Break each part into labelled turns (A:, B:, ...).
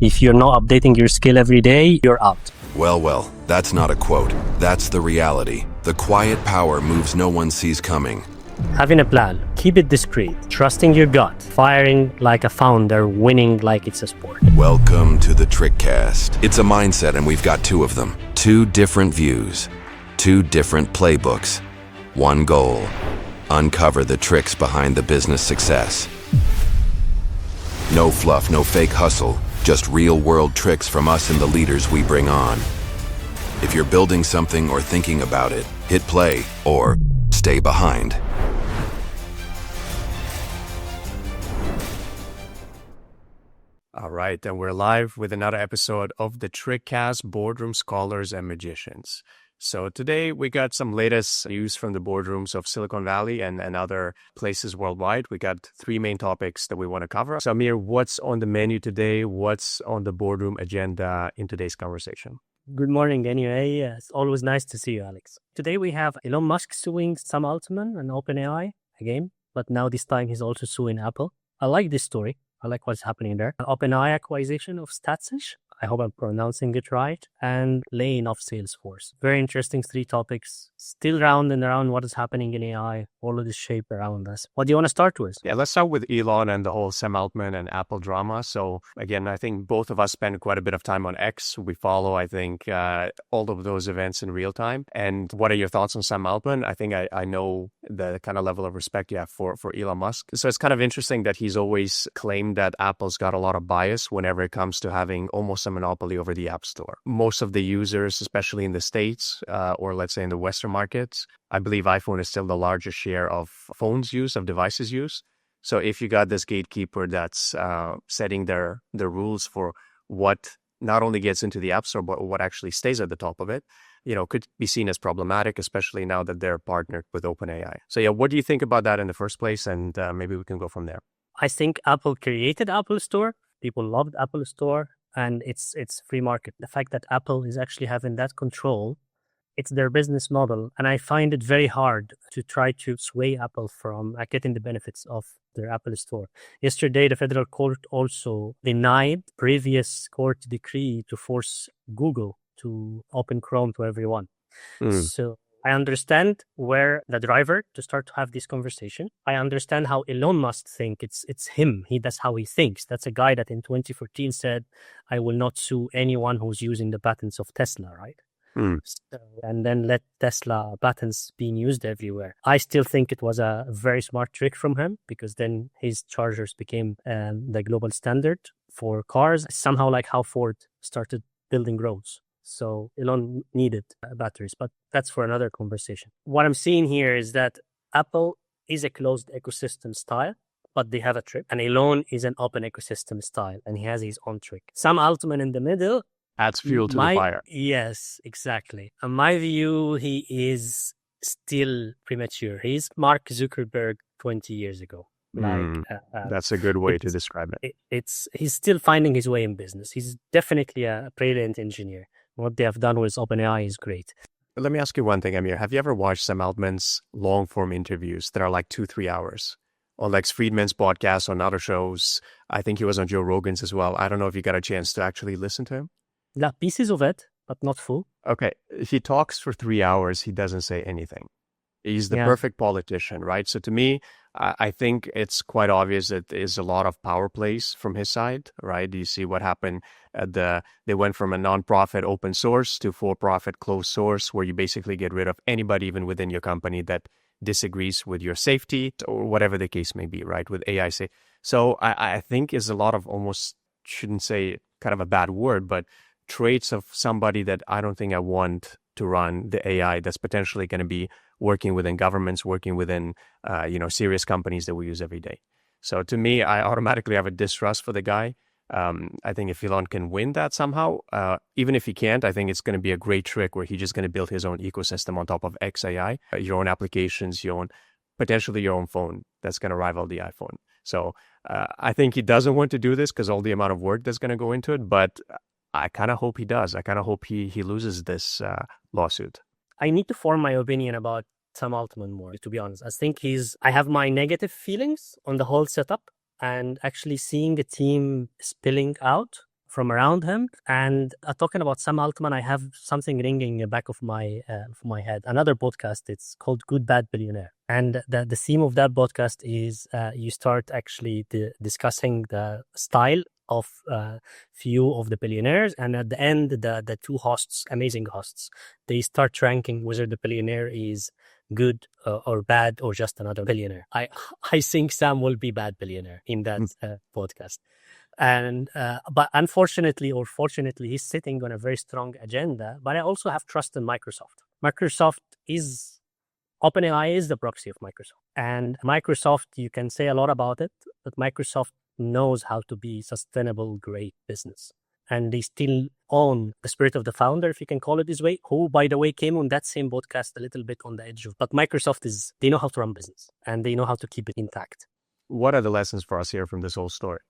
A: If you're not updating your skill every day, you're out.
B: Well, that's not a quote. That's the reality. The quiet power moves no one sees coming.
A: Having a plan, keep it discreet, trusting your gut, firing like a founder, winning like it's a sport.
B: Welcome to the Trickcast. It's a mindset, and we've got two of them. Two different views, two different playbooks. One goal: uncover the tricks behind the business success. No fluff, no fake hustle, just real-world tricks from us and the leaders we bring on. If you're building something or thinking about it, hit play or stay behind.
C: All right, and we're live with another episode of the Trickcast Boardroom Scholars and Magicians. So today we got some latest news from the boardrooms of Silicon Valley and other places worldwide. We got three main topics that we want to cover. So Amir, what's on the menu today? What's on the boardroom agenda in today's conversation?
A: Good morning anyway. It's always nice to see you, Alex. Today we have Elon Musk suing Sam Altman and OpenAI again, but now this time he's also suing Apple. I like this story. I like what's happening there. OpenAI acquisition of Statsish. I hope I'm pronouncing it right. And laying off Salesforce. Very interesting three topics. Still round and around what is happening in AI. All of this shape around us. What do you want to start with?
C: Yeah, let's start with Elon and the whole Sam Altman and Apple drama. So again, I think both of us spend quite a bit of time on X. We follow, I think, all of those events in real time. And what are your thoughts on Sam Altman? I think I know the kind of level of respect you have for Elon Musk. So it's kind of interesting that he's always claimed that Apple's got a lot of bias whenever it comes to having almost a monopoly over the App Store. Most of the users, especially in the States or let's say in the Western markets, I believe iPhone is still the largest share of phones use, of devices use. So if you got this gatekeeper that's setting the rules for what not only gets into the App Store, but what actually stays at the top of it, could be seen as problematic, especially now that they're partnered with OpenAI. So yeah, what do you think about that in the first place? And maybe we can go from there.
A: I think Apple created Apple Store. People loved Apple Store. And it's free market. The fact that Apple is actually having that control, it's their business model. And I find it very hard to try to sway Apple from getting the benefits of their Apple Store. Yesterday, the federal court also denied previous court decree to force Google to open Chrome to everyone. So I understand where the driver to start to have this conversation. I understand how Elon Musk think it's him. That's how he thinks. That's a guy that in 2014 said, I will not sue anyone who's using the patents of Tesla, right? So, and then let Tesla patents being used everywhere. I still think it was a very smart trick from him because then his chargers became the global standard for cars, somehow like how Ford started building roads. So Elon needed batteries, but that's for another conversation. What I'm seeing here is that Apple is a closed ecosystem style, but they have a trick. And Elon is an open ecosystem style, and he has his own trick. Sam Altman in the middle
C: adds fuel to the fire.
A: Yes, exactly. In my view, he is still premature. He's Mark Zuckerberg 20 years ago.
C: That's a good way to describe it.
A: He's still finding his way in business. He's definitely a brilliant engineer. What they have done with OpenAI is great.
C: Let me ask you one thing, Amir. Have you ever watched Sam Altman's long-form interviews that are like 2-3 hours? On Lex Friedman's podcast, on other shows. I think he was on Joe Rogan's as well. I don't know if you got a chance to actually listen to him.
A: Yeah, pieces of it, but not full.
C: Okay. He talks for 3 hours. He doesn't say anything. He's the perfect politician, right? So to me, I think it's quite obvious that there's a lot of power plays from his side, right? You see what happened they went from a non-profit open source to for-profit closed source, where you basically get rid of anybody even within your company that disagrees with your safety or whatever the case may be, right? With AI say. So I think is a lot of almost, shouldn't say kind of a bad word, but traits of somebody that I don't think I want to run the AI that's potentially going to be working within governments, working within, serious companies that we use every day. So to me, I automatically have a distrust for the guy. I think if Elon can win that somehow, even if he can't, I think it's going to be a great trick where he's just going to build his own ecosystem on top of XAI, your own applications, potentially your own phone that's going to rival the iPhone. So I think he doesn't want to do this because all the amount of work that's going to go into it, but I kind of hope he does. I kind of hope he loses this lawsuit.
A: I need to form my opinion about Sam Altman more, to be honest. I have my negative feelings on the whole setup, and actually seeing the team spilling out from around him. And talking about Sam Altman, I have something ringing in the back of my head. Another podcast, it's called Good Bad Billionaire. And the theme of that podcast is you start actually discussing the style of few of the billionaires. And at the end, the two hosts, amazing hosts, they start ranking whether the billionaire is good or bad or just another billionaire. I think Sam will be bad billionaire in that podcast. And but unfortunately or fortunately, he's sitting on a very strong agenda. But I also have trust in Microsoft. OpenAI is the proxy of Microsoft. And Microsoft, you can say a lot about it, but Microsoft knows how to be sustainable, great business. And they still own the spirit of the founder, if you can call it this way, who, by the way, came on that same podcast a little bit on the edge of. But Microsoft they know how to run business and they know how to keep it intact.
C: What are the lessons for us here from this whole story?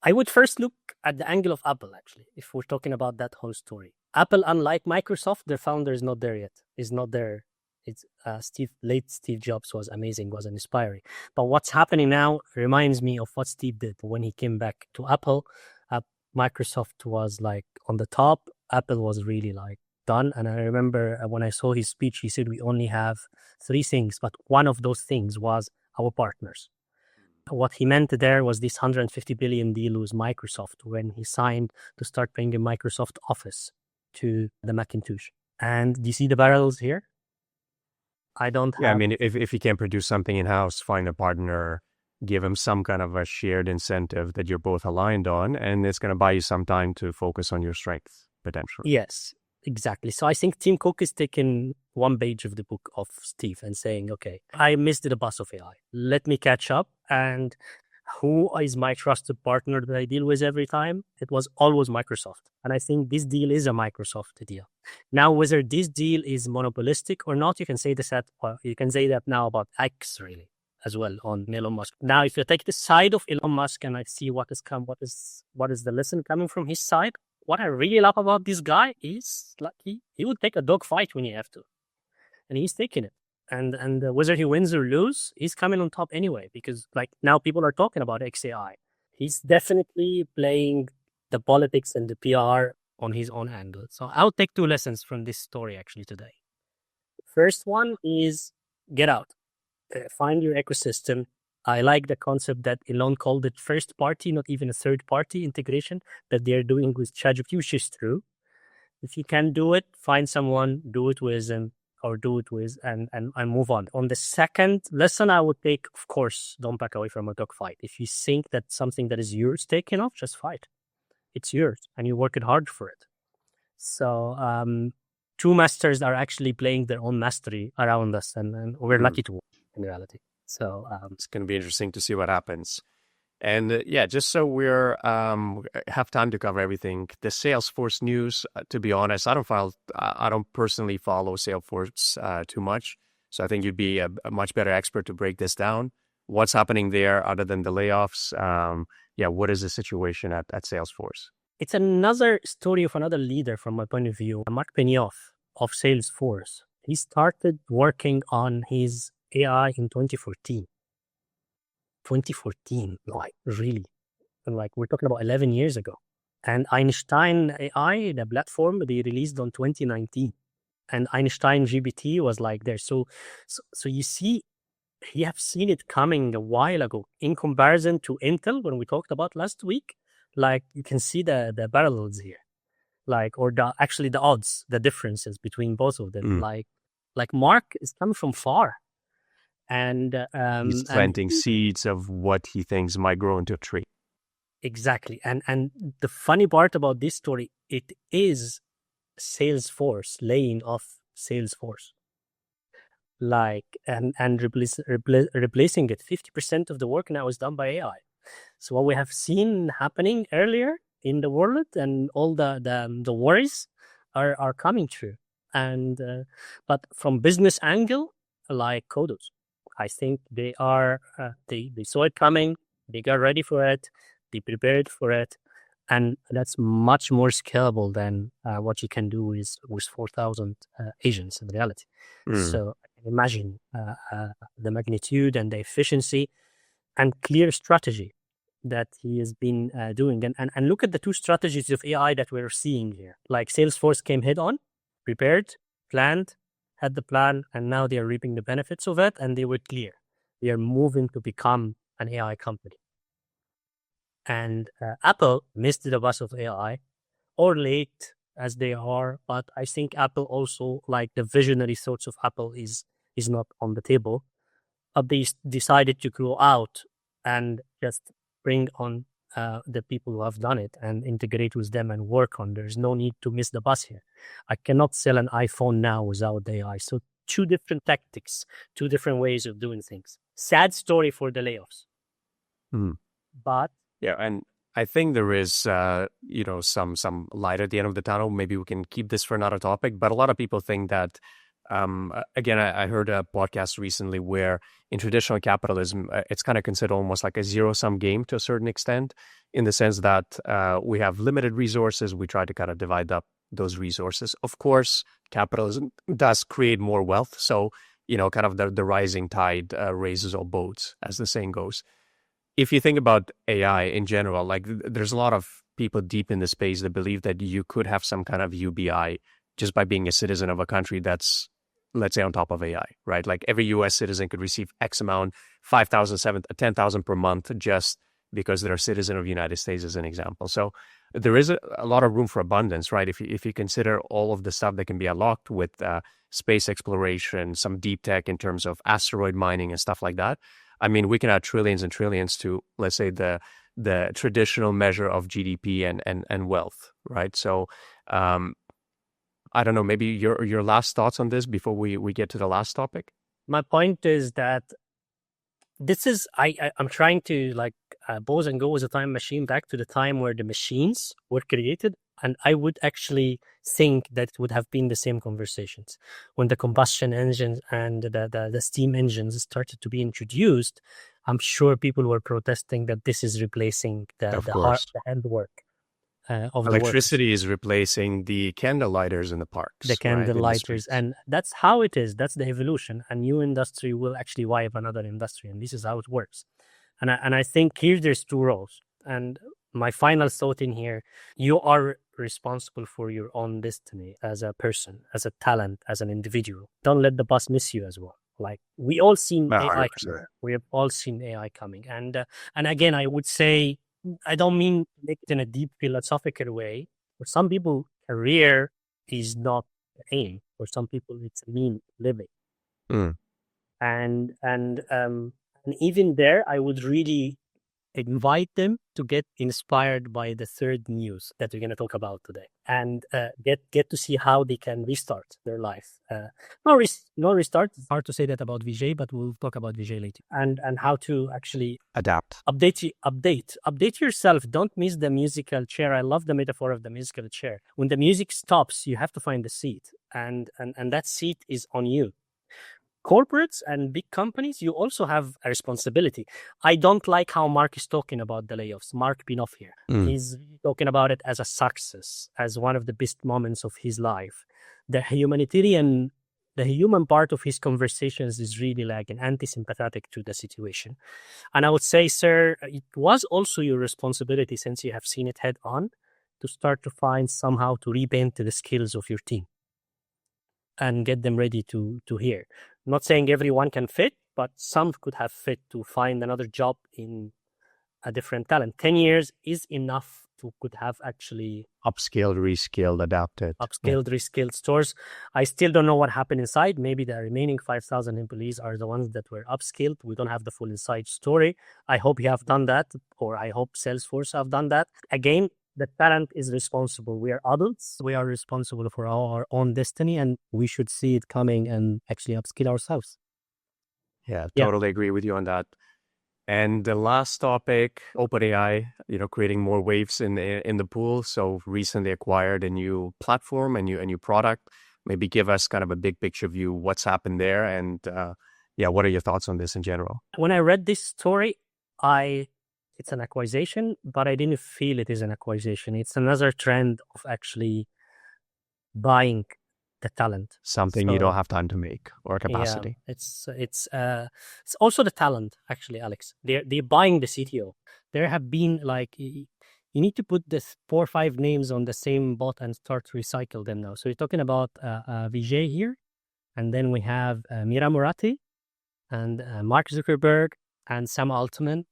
A: I would first look at the angle of Apple, actually, if we're talking about that whole story. Apple, unlike Microsoft, their founder is not there yet. Is not there. It's late Steve Jobs was amazing, was inspiring. But what's happening now reminds me of what Steve did when he came back to Apple. Microsoft was like on the top. Apple was really like done. And I remember when I saw his speech, he said we only have 3 things, but one of those things was our partners. What he meant there was this $150 billion deal with Microsoft when he signed to start bringing Microsoft Office to the Macintosh. And do you see the barrels here? I mean,
C: if you can produce something in-house, find a partner, give them some kind of a shared incentive that you're both aligned on, and it's going to buy you some time to focus on your strengths, potentially.
A: Yes, exactly. So I think Tim Cook is taking one page of the book of Steve and saying, okay, I missed the bus of AI. Let me catch up. And who is my trusted partner that I deal with every time? It was always Microsoft. And I think this deal is a Microsoft deal. Now, whether this deal is monopolistic or not, you can say that now about X, really, as well, on Elon Musk. Now, if you take the side of Elon Musk and I see what is the lesson coming from his side, what I really love about this guy is like he would take a dog fight when you have to. And he's taking it. And whether he wins or lose, he's coming on top anyway, because like now people are talking about XAI. He's definitely playing the politics and the PR on his own angle. So I'll take 2 lessons from this story actually today. First one is get out. Find your ecosystem. I like the concept that Elon called it first party, not even a third party integration that they're doing with ChatGPT, which is true. If you can do it, find someone, do it with them, or do it with and move on. On the second lesson I would take, of course, don't back away from a dogfight. If you think that something that is yours taken off, just fight. It's yours and you worked hard for it. So 2 masters are actually playing their own mastery around us and we're lucky to win in reality. So
C: it's going to be interesting to see what happens. And just so we're have time to cover everything, the Salesforce news. To be honest, I don't personally follow Salesforce too much, so I think you'd be a much better expert to break this down. What's happening there, other than the layoffs? What is the situation at Salesforce?
A: It's another story of another leader from my point of view, Mark Benioff of Salesforce. He started working on his AI in 2014. 2014, like really, like we're talking about 11 years ago. And Einstein AI, the platform, they released on 2019, and Einstein GPT was like there. So you see, you have seen it coming a while ago. In comparison to Intel, when we talked about last week, like you can see the parallels here, like or the odds, the differences between both of them. Like Mark is coming from far. And
C: he's planting seeds of what he thinks might grow into a tree.
A: Exactly. And the funny part about this story, it is Salesforce laying off Salesforce. Like and replacing it. 50% of the work now is done by AI. So what we have seen happening earlier in the world and all the worries are coming true. And but from business angle, like Kodos, I think they are they saw it coming, they got ready for it, they prepared for it, and that's much more scalable than what you can do with 4,000 agents in reality. So imagine the magnitude and the efficiency and clear strategy. that he has been doing. And look at the two strategies of AI that we're seeing here. Like Salesforce came head on, prepared, planned, had the plan, and now they are reaping the benefits of it, and they were clear. They are moving to become an AI company. And Apple missed the bus of AI, or late as they are, but I think Apple also, like the visionary thoughts of Apple is not on the table. But they decided to grow out and just bring on the people who have done it and integrate with them and work on. There's no need to miss the bus here. I cannot sell an iPhone now without AI. So two different tactics, two different ways of doing things. Sad story for the layoffs. But
C: yeah, and I think there is, some light at the end of the tunnel. Maybe we can keep this for another topic. But a lot of people think that, again, I heard a podcast recently where in traditional capitalism, it's kind of considered almost like a zero-sum game to a certain extent, in the sense that we have limited resources. We try to kind of divide up those resources. Of course, capitalism does create more wealth. So, kind of the rising tide raises all boats, as the saying goes. If you think about AI in general, like there's a lot of people deep in the space that believe that you could have some kind of UBI just by being a citizen of a country that's, let's say, on top of AI, right? Like every US citizen could receive X amount, 5,000, 7,000, 10,000 per month just because they're a citizen of the United States, as an example. So there is a lot of room for abundance, right? If you consider all of the stuff that can be unlocked with space exploration, some deep tech in terms of asteroid mining and stuff like that. I mean, we can add trillions and trillions to, let's say, the traditional measure of GDP and wealth, right? So I don't know, maybe your last thoughts on this before we get to the last topic?
A: My point is that this is, I'm trying to pause and go with a time machine back to the time where the machines were created. And I would actually think that it would have been the same conversations. When the combustion engines and the steam engines started to be introduced, I'm sure people were protesting that this is replacing the handwork. Of
C: electricity is replacing the candle lighters in the parks.
A: The candle lighters. And that's how it is. That's the evolution. A new industry will actually wipe another industry. And this is how it works. And I think here there's two roles. And my final thought in here, you are responsible for your own destiny as a person, as a talent, as an individual. Don't let the bus miss you as well. Like we all seen AI coming. We have all seen AI coming. And again, I would say, I don't mean make it in a deep philosophical way. For some people, career is not the aim. For some people, it's a mean living. And even there, I would really invite them to get inspired by the third news that we're going to talk about today, and get to see how they can restart their life. No restart. It's hard to say that about Vijay, but we'll talk about Vijay later. And how to actually update yourself. Don't miss the musical chair. I love the metaphor of the musical chair. When the music stops, you have to find the seat, and that seat is on you. Corporates and big companies, you also have a responsibility. I don't like how Mark is talking about the layoffs. Mark Binoff here. He's talking about it as a success, as one of the best moments of his life. The human part of his conversations is really lagging, anti-sympathetic to the situation. And I would say, sir, it was also your responsibility, since you have seen it head on, to start to find somehow to repaint the skills of your team and get them ready to hear. Not saying everyone can fit, but some could have fit to find another job in a different talent. 10 years is enough to could have actually
C: upskilled, reskilled, adapted.
A: Reskilled stores. I still don't know what happened inside. Maybe the remaining 5,000 employees are the ones that were upskilled. We don't have the full inside story. I hope you have done that, or I hope Salesforce have done that. Again, the talent is responsible. We are adults. We are responsible for our own destiny, and we should see it coming and actually upskill ourselves.
C: Yeah, totally agree with you on that. And the last topic, OpenAI, creating more waves in the pool. So recently acquired a new platform, a new product. Maybe give us kind of a big picture view what's happened there, and what are your thoughts on this in general?
A: When I read this story, it's an acquisition, but I didn't feel it is an acquisition. It's another trend of actually buying the talent.
C: Something you don't have time to make or capacity.
A: Yeah, it's also the talent, actually, Alex. They're buying the CTO. There have been like you need to put this 4 or 5 names on the same bot and start to recycle them now. So you're talking about Vijay here, and then we have Mira Murati and Mark Zuckerberg and Sam Altman,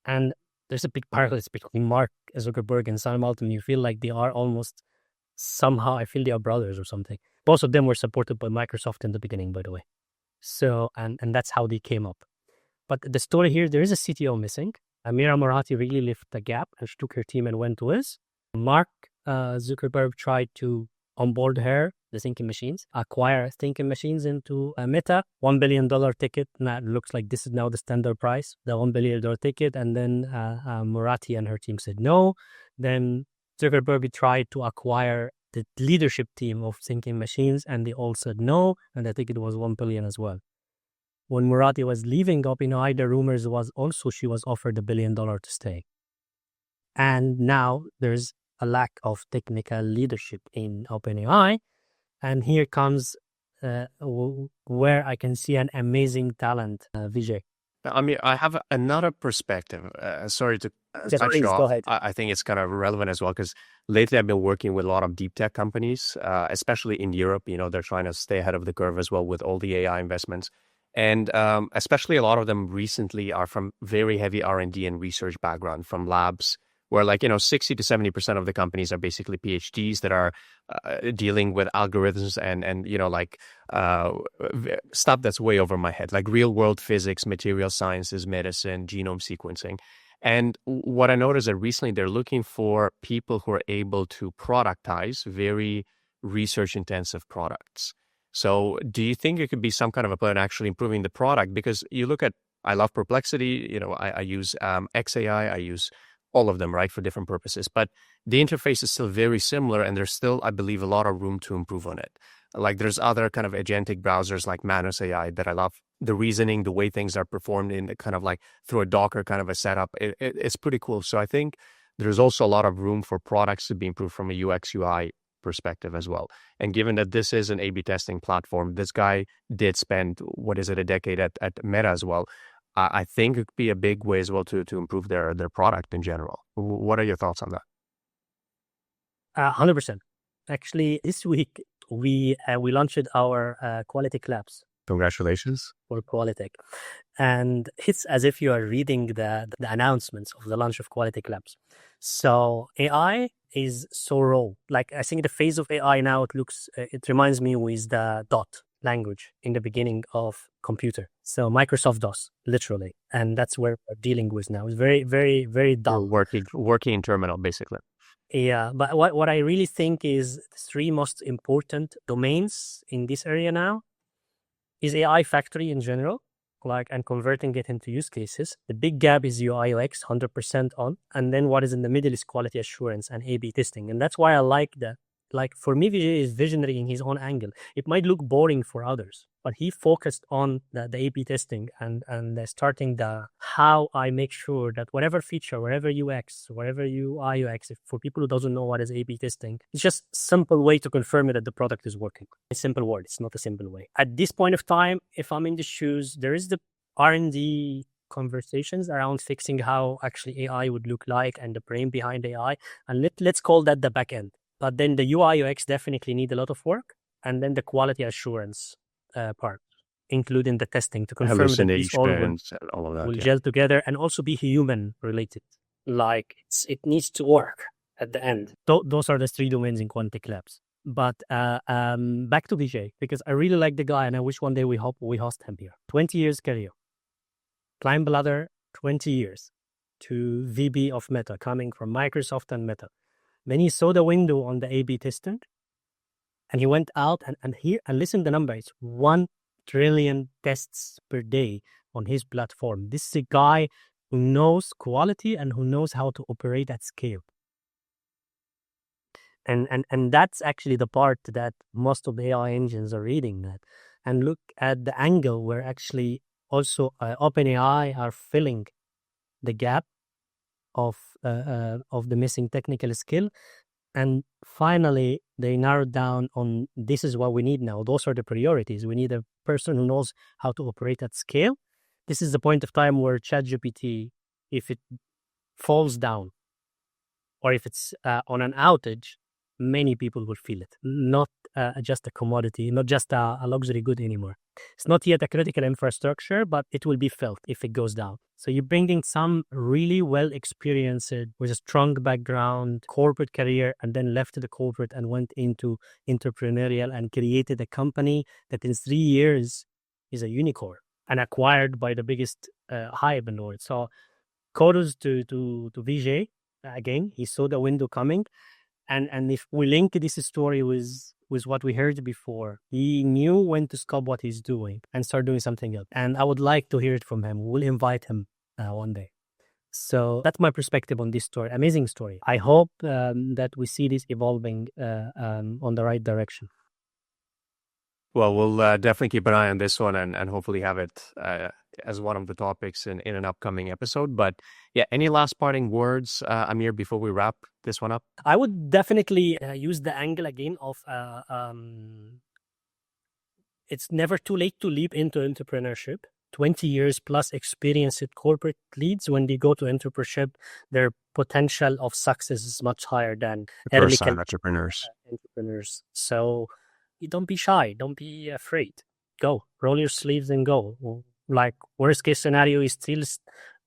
A: and there's a big parallel between Mark Zuckerberg and Sam Altman. You feel like they are almost somehow, I feel they are brothers or something. Both of them were supported by Microsoft in the beginning, by the way. So, and that's how they came up. But the story here, there is a CTO missing. Amira Murati really lifted the gap and she took her team and went to us. Mark Zuckerberg tried to onboard her, the thinking machines, acquire thinking machines into Meta, $1 billion ticket. Now it looks like this is now the standard price, the $1 billion ticket. And then Murati and her team said no. Then Zuckerberg tried to acquire the leadership team of thinking machines, and they all said no, and I think it was $1 billion as well. When Murati was leaving OpenAI, the rumors was also she was offered $1 billion to stay. And now there's a lack of technical leadership in OpenAI, and here comes where I can see an amazing talent, Vijay.
C: I mean, I have another perspective. Sorry to cut you off.
A: Go ahead.
C: I think it's kind of relevant as well because lately I've been working with a lot of deep tech companies, especially in Europe. You know, they're trying to stay ahead of the curve as well with all the AI investments. And especially a lot of them recently are from very heavy R&D and research background from labs where 60 to 70% of the companies are basically PhDs that are dealing with algorithms and stuff that's way over my head, like real world physics, material sciences, medicine, genome sequencing. And what I noticed that recently they're looking for people who are able to productize very research intensive products. So do you think it could be some kind of a plan actually improving the product? Because you look at, I love Perplexity, I use XAI, I use all of them, right, for different purposes. But the interface is still very similar, and there's still, I believe, a lot of room to improve on it. Like there's other kind of agentic browsers like Manus AI that I love. The reasoning, the way things are performed in the kind of like through a Docker kind of a setup, it's pretty cool. So I think there's also a lot of room for products to be improved from a UX UI perspective as well. And given that this is an A/B testing platform, this guy did spend, a decade at Meta as well. I think it could be a big way as well to improve their product in general. What are your thoughts on that?
A: 100%. Actually, this week we launched our Quality Labs.
C: Congratulations.
A: For Quality. And it's as if you are reading the announcements of the launch of Quality Labs. So AI is so raw. Like I think the phase of AI now, it reminds me with the dot language in the beginning of computer. So Microsoft DOS, literally. And that's where we're dealing with now. It's very, very, very dull.
C: Working in terminal, basically.
A: Yeah, but what I really think is the 3 most important domains in this area now is AI factory in general, and converting it into use cases. The big gap is UI UX, 100% on. And then what is in the middle is quality assurance and A/B testing. And that's why I like that. Like for me, Vijay is visionary in his own angle. It might look boring for others, but he focused on the A/B testing and starting how I make sure that whatever feature, whatever UX, whatever UI UX, for people who doesn't know what is A/B testing, it's just a simple way to confirm that the product is working. A simple word. It's not a simple way. At this point of time, if I'm in the shoes, there is the R&D conversations around fixing how actually AI would look like and the brain behind AI. And let's call that the back end. But then the UI UX definitely need a lot of work. And then the quality assurance part, including the testing to confirm that these all will gel together and also be human related. Like it needs to work at the end. Those are the 3 domains in Quality Labs. But back to Vijay, because I really like the guy and I wish one day we host him here. 20 years career. Climb ladder, 20 years to VP of Meta, coming from Microsoft and Meta. Then he saw the window on the A/B testing, and he went out and listen to the number. It's 1 trillion tests per day on his platform. This is a guy who knows quality and who knows how to operate at scale. And that's actually the part that most of the AI engines are reading that. And look at the angle where actually also OpenAI are filling the gap of the missing technical skill. And finally, they narrowed down on this is what we need now. Those are the priorities. We need a person who knows how to operate at scale. This is the point of time where ChatGPT, if it falls down or if it's on an outage, many people will feel it. Not just a commodity, not just a luxury good anymore. It's not yet a critical infrastructure, but it will be felt if it goes down. So you're bringing some really well experienced with a strong background, corporate career, and then left the corporate and went into entrepreneurial and created a company that in 3 years is a unicorn and acquired by the biggest hype in the world. So kudos to Vijay. Again, he saw the window coming. And if we link this story with what we heard before, he knew when to stop what he's doing and start doing something else. And I would like to hear it from him. We'll invite him one day. So that's my perspective on this story. Amazing story. I hope that we see this evolving on the right direction.
C: Well, we'll definitely keep an eye on this one and hopefully have it as one of the topics in an upcoming episode. But yeah, any last parting words, Amir, before we wrap this one up?
A: I would definitely use the angle again of it's never too late to leap into entrepreneurship. 20 years plus experience with corporate leads, when they go to entrepreneurship, their potential of success is much higher than early
C: entrepreneurs.
A: So you don't be shy, don't be afraid. Go, roll your sleeves and go. Like worst case scenario is still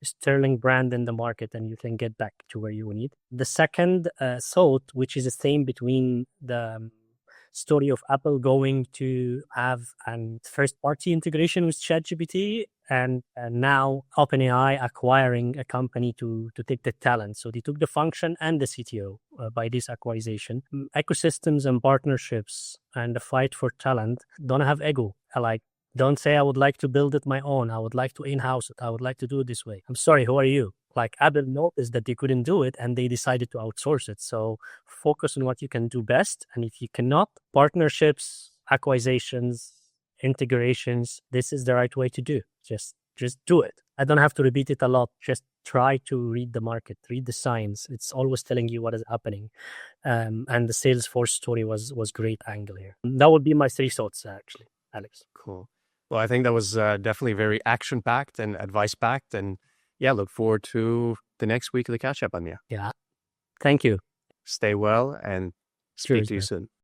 A: sterling brand in the market and you can get back to where you need. The second thought, which is the same between the story of Apple going to have a first-party integration with ChatGPT and now OpenAI acquiring a company to take the talent. So they took the function and the CTO by this acquisition. Ecosystems and partnerships and the fight for talent don't have ego. Don't say I would like to build it my own. I would like to in-house it. I would like to do it this way. I'm sorry, who are you? Like Apple noticed that they couldn't do it and they decided to outsource it. So focus on what you can do best. And if you cannot, partnerships, acquisitions, integrations, this is the right way to do. Just do it. I don't have to repeat it a lot. Just try to read the market, read the signs. It's always telling you what is happening. And the Salesforce story was great angle here. That would be my 3 thoughts, actually, Alex.
C: Cool. Well, I think that was definitely very action-packed and advice-packed. And yeah, look forward to the next weekly catch-up, Amir.
A: Yeah. Thank you.
C: Stay well and speak to you soon.